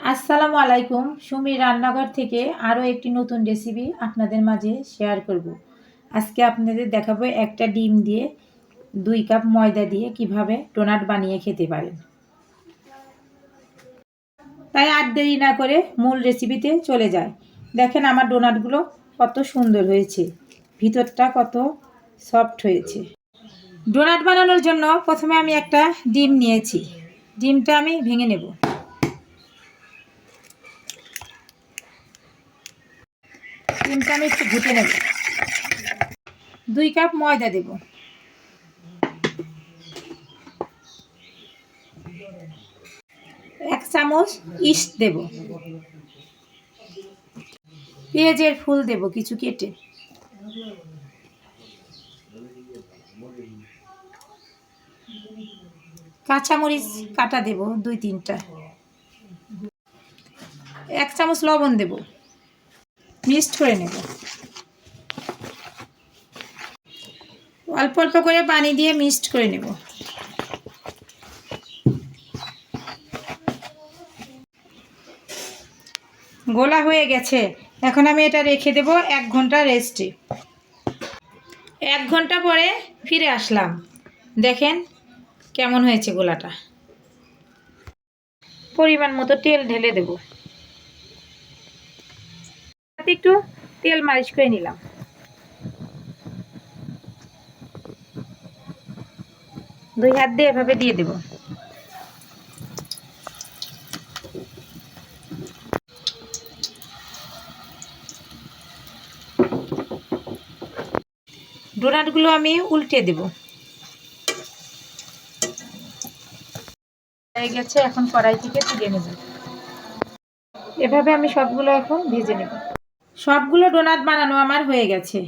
আসসালামু আলাইকুম। সুমি রান্নাঘর থেকে আরও একটি নতুন রেসিপি আপনাদের মাঝে শেয়ার করব। আজকে আপনাদের দেখাবো একটা ডিম দিয়ে 2 কাপ ময়দা দিয়ে কিভাবে ডোনাট বানিয়ে খেতে পারেন। তাই আর দেরি না করে মূল রেসিপিতে চলে যায়। দেখেন আমার ডোনাটগুলো কত সুন্দর হয়েছে, ভিতরটা কত সফট হয়েছে। ডোনাট বানানোর জন্য প্রথমে আমি একটা ডিম নিয়েছি। ডিমটা আমি ভেঙে নেব। ডিমটা আমি একটু ঘুটে নেব। 2 কাপ ময়দা দেব। 1 চামচ ইস্ট দেব। পেঁয়াজের ফুল দেব কিছু কেটে। কাঁচামরিচ কাটা দেব 2-3টা। 1 চামচ লবণ দেব। মিক্সড করে নেব। অল্প অল্প করে পানি দিয়ে মিক্সড করে নেব। গোলা হয়ে গেছে, এখন আমি এটা রেখে দেব 1 ঘন্টা রেস্টে। 1 ঘন্টা পরে ফিরে আসলাম। দেখেন কেমন হয়েছে গোলাটা। পরিমাণ মতো তেল ঢেলে দেব। একটু তেল মালিশ করে নিলাম। দুই হাত দিয়ে এভাবে দিয়ে দেব। ডোনাটগুলো আমি উল্টে দেব। হয়ে গেছে, এখন কড়াই থেকে তুলে নেব। এভাবে আমি সবগুলো এখন ভেজে নেব। সবগুলো ডোনাট বানানো আমার হয়ে গেছে।